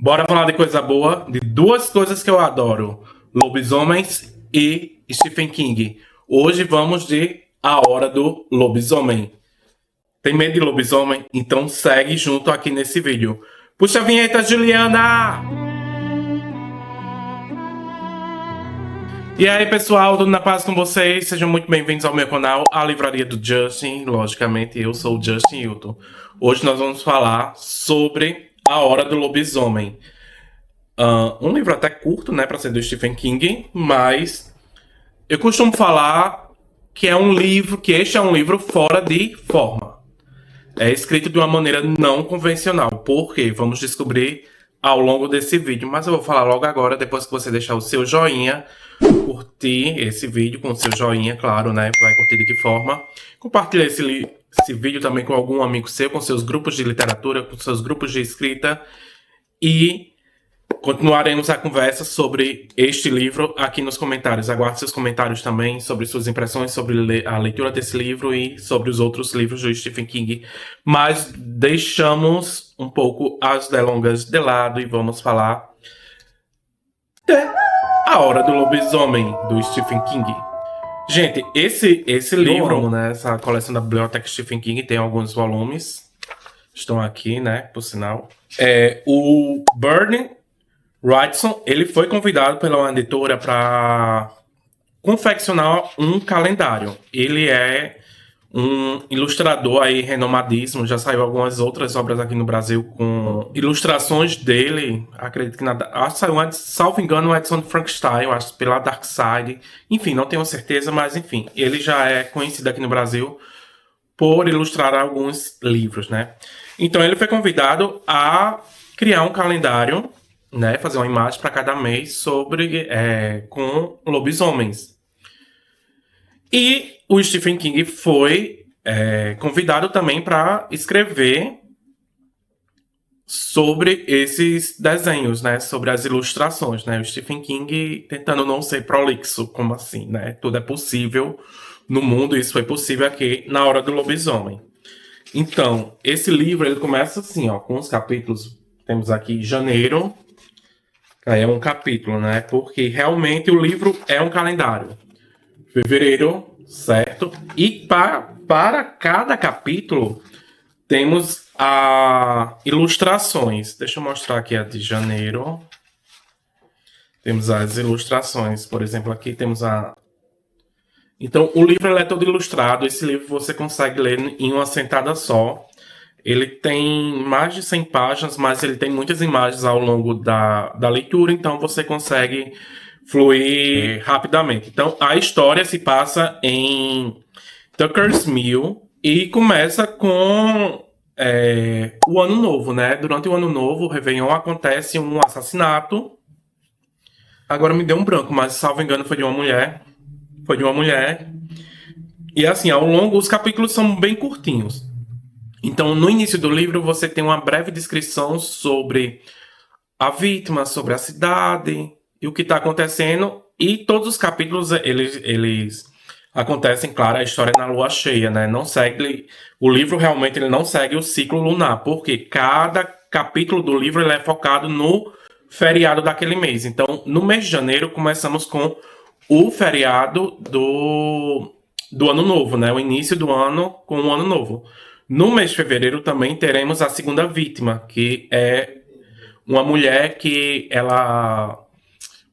Bora falar de coisa boa, de duas coisas que eu adoro: lobisomens e Stephen King. Hoje vamos de A Hora do Lobisomem. Tem medo de lobisomem? Então segue junto aqui nesse vídeo. Puxa a vinheta, Juliana! E aí, pessoal, tudo na paz com vocês? Sejam muito bem-vindos ao meu canal, a Livraria do Justin. Logicamente, eu sou o Justin Hilton. Hoje nós vamos falar sobre A Hora do Lobisomem. Um livro até curto, né, para ser do Stephen King, mas eu costumo falar que este é um livro fora de forma. É escrito de uma maneira não convencional. Por quê? Vamos descobrir ao longo desse vídeo, mas eu vou falar logo agora, depois que você deixar o seu joinha, curtir esse vídeo com o seu joinha, claro, né? Vai curtir de que forma. Compartilhar esse vídeo também com algum amigo seu, com seus grupos de literatura, com seus grupos de escrita. E continuaremos a conversa sobre este livro aqui nos comentários. Aguardo seus comentários também sobre suas impressões sobre a leitura desse livro e sobre os outros livros do Stephen King. Mas deixamos um pouco as delongas de lado e vamos falar de A Hora do Lobisomem, do Stephen King. Gente, esse livro, né, essa coleção da Biblioteca Stephen King tem alguns volumes. Estão aqui, né, por sinal. O Bernie Wrightson, ele foi convidado pela uma editora para confeccionar um calendário. Ele é um ilustrador aí renomadíssimo, já saiu algumas outras obras aqui no Brasil com ilustrações dele, acredito que acho que saiu, salvo engano, uma edição de Frankenstein, acho, pela Dark Side, enfim, não tenho certeza, mas enfim, ele já é conhecido aqui no Brasil por ilustrar alguns livros, né? Então ele foi convidado a criar um calendário, né, fazer uma imagem para cada mês com lobisomens. E o Stephen King foi convidado também para escrever sobre esses desenhos, né, sobre as ilustrações, né? O Stephen King tentando não ser prolixo, como assim, né? Tudo é possível no mundo, isso foi possível aqui na Hora do Lobisomem. Então, esse livro ele começa assim, ó, com os capítulos. Temos aqui janeiro. É um capítulo, né? Porque realmente o livro é um calendário. Fevereiro, certo? E para cada capítulo temos ilustrações. Deixa eu mostrar aqui a de janeiro. Temos as ilustrações. Por exemplo, aqui temos Então, o livro ele é todo ilustrado. Esse livro você consegue ler em uma sentada só. Ele tem mais de 100 páginas, mas ele tem muitas imagens ao longo da leitura, então você consegue fluir rapidamente. Então, a história se passa em Tucker's Mill e começa com o Ano Novo, né? Durante o Ano Novo, o Réveillon, acontece um assassinato. Agora me deu um branco, mas, salvo engano, foi de uma mulher. Foi de uma mulher. E assim, ao longo, os capítulos são bem curtinhos. Então, no início do livro, você tem uma breve descrição sobre a vítima, sobre a cidade e o que está acontecendo. E todos os capítulos, eles acontecem, claro, a história na lua cheia, né? O livro realmente ele não segue o ciclo lunar, porque cada capítulo do livro ele é focado no feriado daquele mês. Então, no mês de janeiro, começamos com o feriado do Ano Novo, né? O início do ano com o Ano Novo. No mês de fevereiro também teremos a segunda vítima, que é uma mulher que ela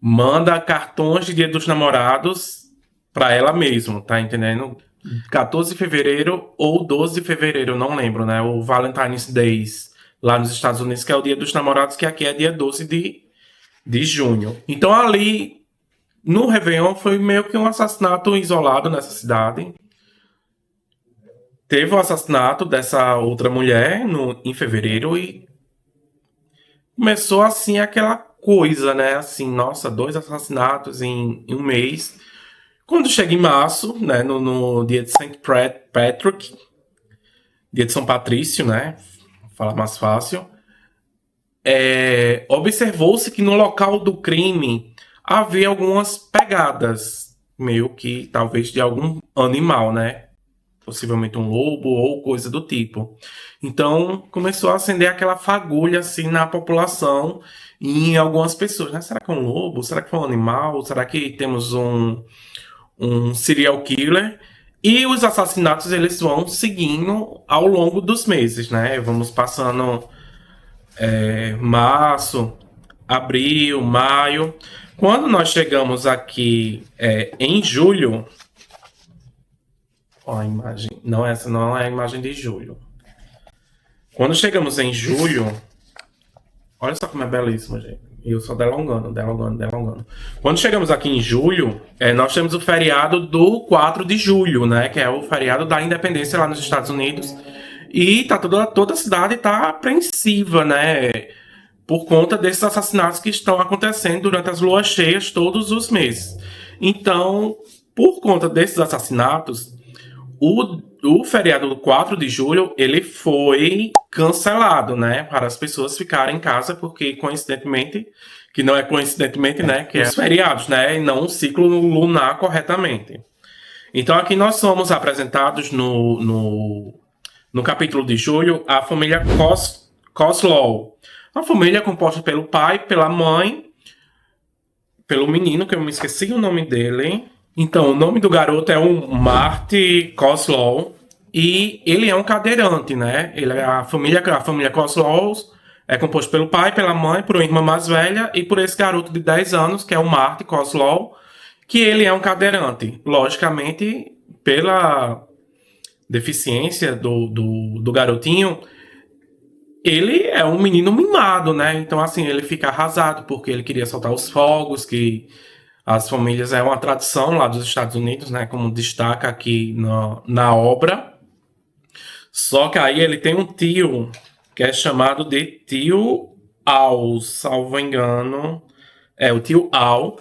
manda cartões de Dia dos Namorados para ela mesma, tá entendendo? 14 de fevereiro ou 12 de fevereiro, não lembro, né? O Valentine's Days, lá nos Estados Unidos, que é o Dia dos Namorados, que aqui é dia 12 de junho. Então ali, no Réveillon, foi meio que um assassinato isolado nessa cidade. Teve o assassinato dessa outra mulher em fevereiro e começou assim aquela coisa, né? Assim, nossa, 2 assassinatos em um mês. Quando chega em março, né? No dia de St. Patrick, dia de São Patrício, né? Falar mais fácil. Observou-se que no local do crime havia algumas pegadas, meio que talvez de algum animal, né? possivelmente um lobo ou coisa do tipo. Então começou a acender aquela fagulha assim na população e em algumas pessoas, né? Será que é um lobo? Será que foi um animal? Será que temos um serial killer? E os assassinatos eles vão seguindo ao longo dos meses, né? Vamos passando março, abril, maio. Quando nós chegamos aqui em julho, ó, a imagem, não, essa não é a imagem de julho. Quando chegamos em julho, olha só como é belíssimo, gente. E eu só delongando. Quando chegamos aqui em julho, nós temos o feriado do 4 de julho, né? Que é o feriado da independência lá nos Estados Unidos. E tá toda a cidade tá apreensiva, né? Por conta desses assassinatos que estão acontecendo durante as luas cheias todos os meses. Então, por conta desses assassinatos, o feriado do 4 de julho, ele foi cancelado, né? Para as pessoas ficarem em casa, porque coincidentemente, que não é coincidentemente, né? Que é os feriados, né? E não o ciclo lunar corretamente. Então aqui nós somos apresentados no capítulo de julho, a família Coslow. Uma família composta pelo pai, pela mãe, pelo menino, que eu me esqueci o nome dele. Então, o nome do garoto é o Marty Coslow e ele é um cadeirante, né? A família Coslow é composta pelo pai, pela mãe, por uma irmã mais velha e por esse garoto de 10 anos, que é o Marty Coslow, que ele é um cadeirante. Logicamente, pela deficiência do garotinho, ele é um menino mimado, né? Então, assim, ele fica arrasado porque ele queria soltar os fogos, que as famílias é uma tradição lá dos Estados Unidos, né? Como destaca aqui na obra. Só que aí ele tem um tio que é chamado de tio Al, salvo engano. O tio Al.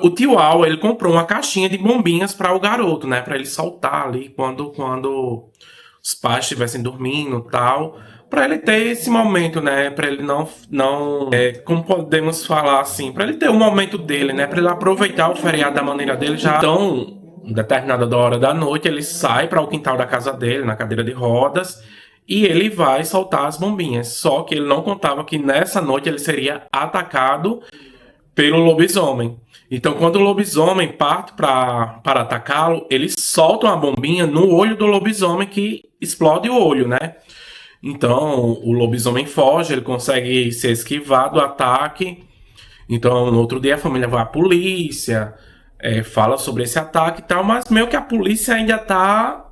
O tio Al, ele comprou uma caixinha de bombinhas para o garoto, né? Para ele soltar ali quando os pais estivessem dormindo e tal. Para ele ter esse momento, né? Para ele não como podemos falar assim, para ele ter o momento dele, né? Para ele aproveitar o feriado da maneira dele já. Então, determinada hora da noite, ele sai para o quintal da casa dele, na cadeira de rodas, e ele vai soltar as bombinhas. Só que ele não contava que nessa noite ele seria atacado pelo lobisomem. Então, quando o lobisomem parte para atacá-lo, ele solta uma bombinha no olho do lobisomem que explode o olho, né? Então, o lobisomem foge, ele consegue se esquivar do ataque. Então, no outro dia, a família vai à polícia, fala sobre esse ataque e tal, mas meio que a polícia ainda tá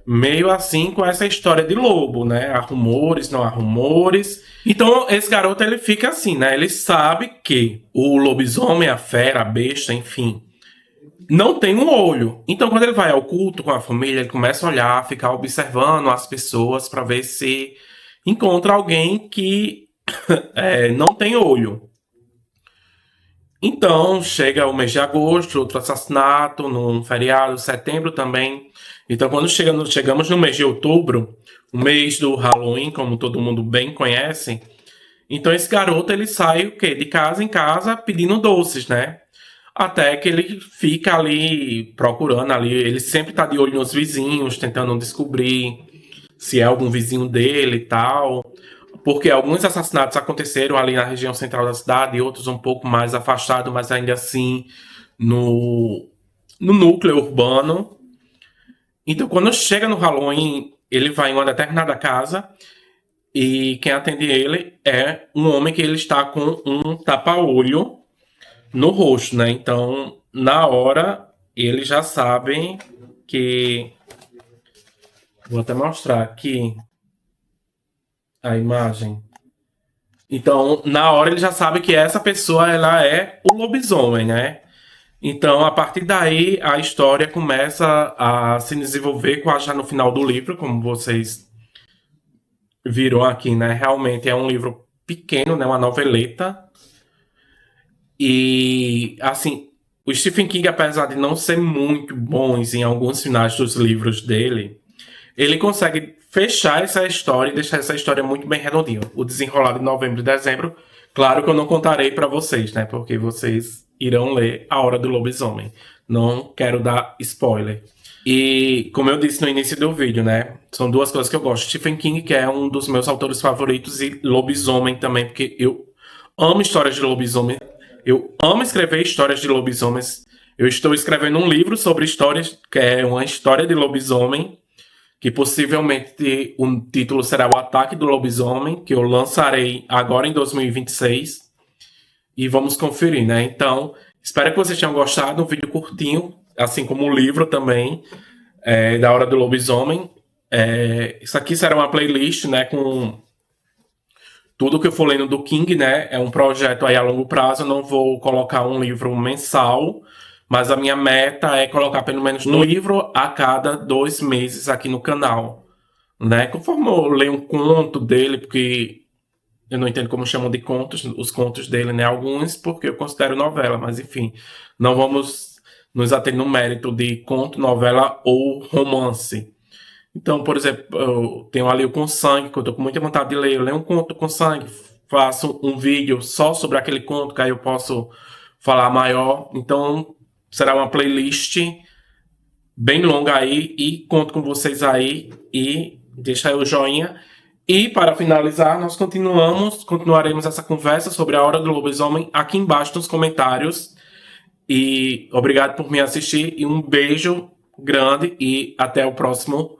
meio assim com essa história de lobo, né? Há rumores, não há rumores. Então, esse garoto, ele fica assim, né? Ele sabe que o lobisomem, a fera, a besta, enfim, não tem um olho. Então, quando ele vai ao culto com a família, ele começa a olhar, ficar observando as pessoas para ver se encontra alguém que não tem olho. Então, chega o mês de agosto, outro assassinato, num feriado, setembro também. Então, quando chegamos no mês de outubro, o mês do Halloween, como todo mundo bem conhece, então esse garoto, ele sai o quê? De casa em casa pedindo doces, né? Até que ele fica ali procurando ali, ele sempre tá de olho nos vizinhos, tentando descobrir se é algum vizinho dele e tal. Porque alguns assassinatos aconteceram ali na região central da cidade e outros um pouco mais afastados, mas ainda assim no núcleo urbano. Então, quando chega no Halloween, ele vai em uma determinada casa e quem atende ele é um homem que ele está com um tapa-olho no rosto, né? Então, na hora, eles já sabem que... Vou até mostrar aqui a imagem. Então, na hora, ele já sabe que essa pessoa, ela é o lobisomem, né? Então, a partir daí, a história começa a se desenvolver quase já no final do livro, como vocês viram aqui, né? Realmente é um livro pequeno, né? Uma noveleta. E, assim, o Stephen King, apesar de não ser muito bons em alguns finais dos livros dele, ele consegue fechar essa história e deixar essa história muito bem redondinha. O desenrolar de novembro e dezembro, claro que eu não contarei para vocês, né? Porque vocês irão ler A Hora do Lobisomem. Não quero dar spoiler. E, como eu disse no início do vídeo, né? São duas coisas que eu gosto. Stephen King, que é um dos meus autores favoritos, e lobisomem também, porque eu amo histórias de lobisomem. Eu amo escrever histórias de lobisomens. Eu estou escrevendo um livro sobre histórias, que é uma história de lobisomem, que possivelmente o título será O Ataque do Lobisomem, que eu lançarei agora em 2026. E vamos conferir, né? Então, espero que vocês tenham gostado. Um vídeo curtinho, assim como o livro também, da Hora do Lobisomem. Isso aqui será uma playlist, né? Com tudo que eu for lendo do King, né? É um projeto aí a longo prazo. Eu não vou colocar um livro mensal, mas a minha meta é colocar pelo menos um livro a cada 2 meses aqui no canal, né? Conforme eu leio um conto dele, porque eu não entendo como chamam de contos, os contos dele, né? Alguns, porque eu considero novela, mas enfim, não vamos nos ater no mérito de conto, novela ou romance. Então, por exemplo, eu tenho ali o Com Sangue, que eu tô com muita vontade de ler. Eu leio um conto com sangue, faço um vídeo só sobre aquele conto, que aí eu posso falar maior. Então, será uma playlist bem longa aí e conto com vocês aí e deixa aí o joinha. E para finalizar, nós continuaremos essa conversa sobre a Hora do Lobisomem aqui embaixo nos comentários. E obrigado por me assistir e um beijo grande e até o próximo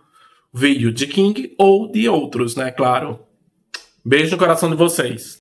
vídeo de King ou de outros, né? Claro. Beijo no coração de vocês.